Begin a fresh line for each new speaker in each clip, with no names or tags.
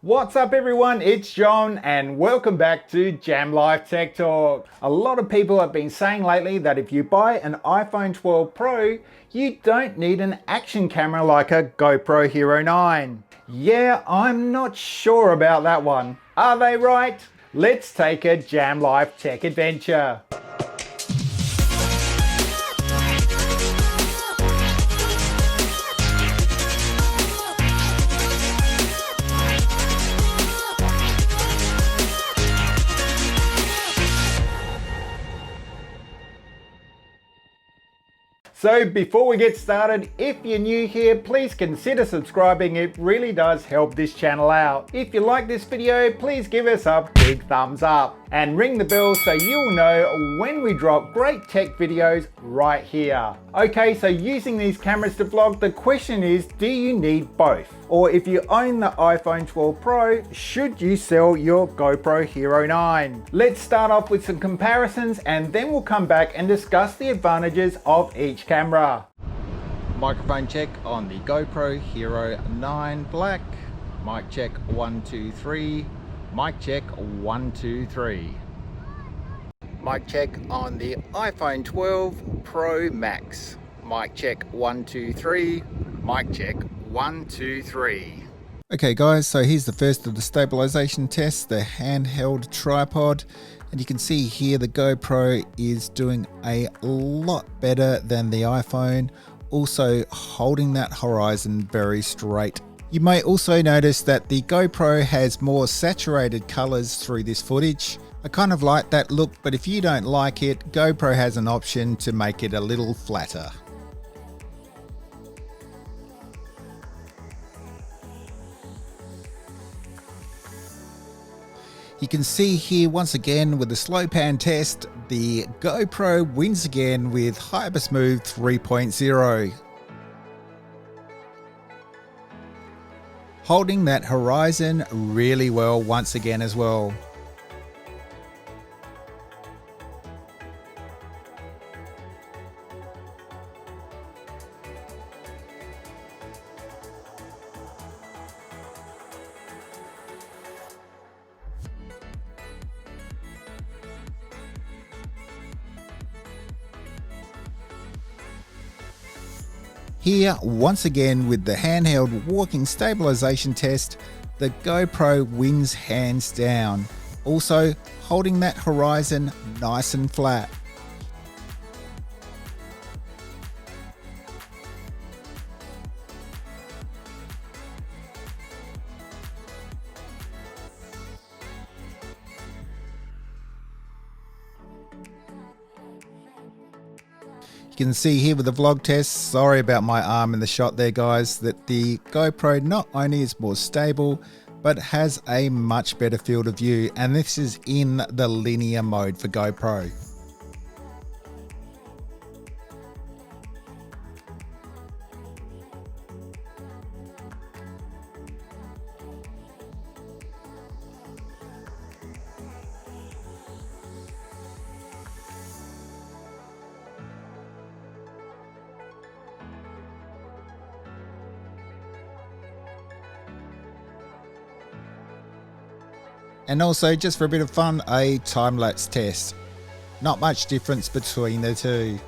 What's up everyone, it's John and welcome back to Jam Life Tech Talk. A lot of people have been saying lately that if you buy an iPhone 12 Pro, you don't need an action camera like a GoPro Hero 9. Yeah, I'm not sure about that one. Are they right? Let's take a Jam Life Tech adventure. So before we get started, if you're new here, please consider subscribing. It really does help this channel out. If you like this video, please give us a big thumbs up and ring the bell so you'll know when we drop great tech videos right here. Okay, so using these cameras to vlog, the question is, do you need both? Or if you own the iPhone 12 Pro, should you sell your GoPro Hero 9? Let's start off with some comparisons and then we'll come back and discuss the advantages of each camera. Microphone check on the GoPro Hero 9 Black. Mic check 1 2 3. Mic check 1 2 3. Mic check on the iPhone 12 Pro Max. Mic check 1 2 3. Mic check 1 2 3. Okay guys, so here's the first of the stabilization tests, the handheld tripod. And you can see here the GoPro is doing a lot better than the iPhone, also holding that horizon very straight. You may also notice that the GoPro has more saturated colors through this footage. I kind of like that look, but if you don't like it, GoPro has an option to make it a little flatter. You can see here once again with the slow pan test, the GoPro wins again with Hyper Smooth 3.0. Holding that horizon really well once again as well. Here, once again with the handheld walking stabilization test, the GoPro wins hands down. Also, holding that horizon nice and flat. You can see here with the vlog test, sorry about my arm in the shot there guys, that the GoPro not only is more stable, but has a much better field of view, and this is in the linear mode for GoPro. And also, just for a bit of fun, a time-lapse test. Not much difference between the two.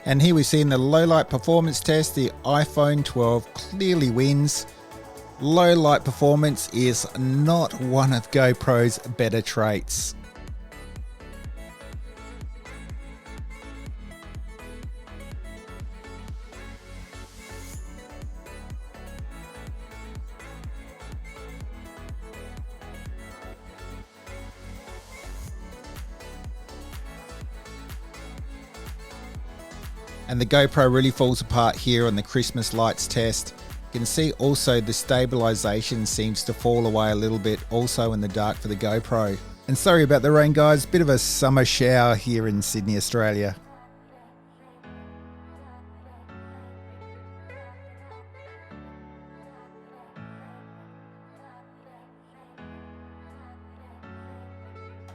And here we see in the low light performance test, the iPhone 12 clearly wins. Low light performance is not one of GoPro's better traits. And the GoPro really falls apart here on the Christmas lights test. You can see also the stabilization seems to fall away a little bit also in the dark for the GoPro. And sorry about the rain guys, bit of a summer shower here in Sydney, Australia.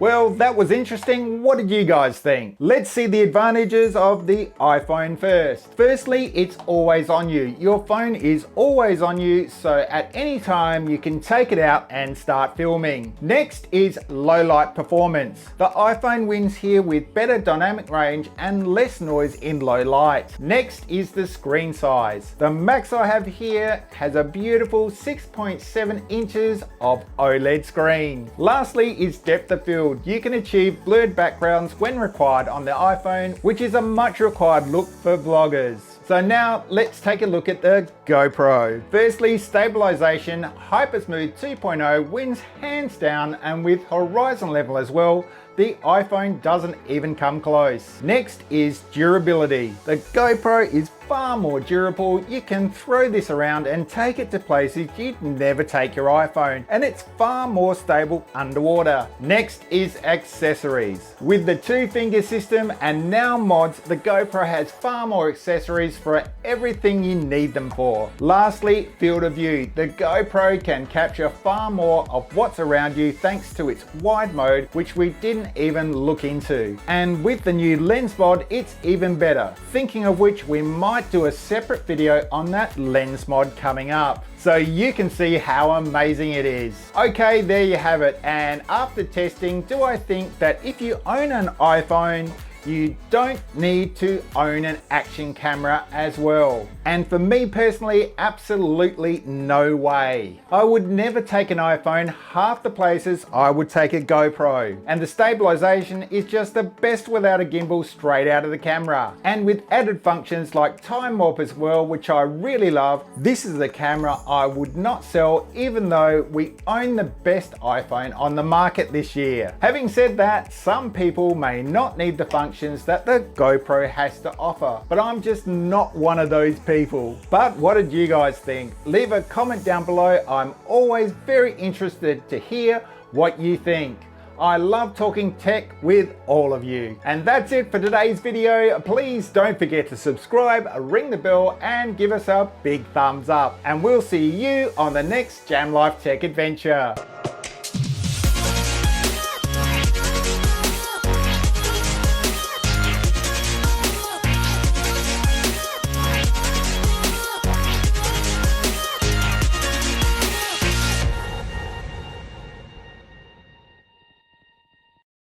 Well, that was interesting. What did you guys think? Let's see the advantages of the iPhone first. Firstly, it's always on you. Your phone is always on you, so at any time you can take it out and start filming. Next is low light performance. The iPhone wins here with better dynamic range and less noise in low light. Next is the screen size. The Max I have here has a beautiful 6.7 inches of OLED screen. Lastly is depth of field. You can achieve blurred backgrounds when required on the iPhone, which is a much required look for vloggers. So now let's take a look at the GoPro. Firstly, stabilization, Hypersmooth 2.0 wins hands down, and with horizon level as well, the iPhone doesn't even come close. Next is durability. The GoPro is far more durable. You can throw this around and take it to places you'd never take your iPhone, and it's far more stable underwater. Next is accessories. With the 2-finger system and now mods, the GoPro has far more accessories for everything you need them for. Lastly, field of view. The GoPro can capture far more of what's around you thanks to its wide mode, which we didn't even look into. And with the new lens mod, it's even better. Thinking of which, we might do a separate video on that lens mod coming up, so you can see how amazing it is. Okay, there you have it. And after testing, do I think that if you own an iPhone, you don't need to own an action camera as well? And for me personally, absolutely no way. I would never take an iPhone half the places I would take a GoPro. And the stabilization is just the best without a gimbal straight out of the camera. And with added functions like time warp as well, which I really love, this is a camera I would not sell even though we own the best iPhone on the market this year. Having said that, some people may not need the functions that the GoPro has to offer, but I'm just not one of those people. But what did you guys think? Leave a comment down below. I'm always very interested to hear what you think. I love talking tech with all of you. And that's it for today's video. Please don't forget to subscribe, ring the bell, and give us a big thumbs up. And we'll see you on the next Jam Life Tech adventure.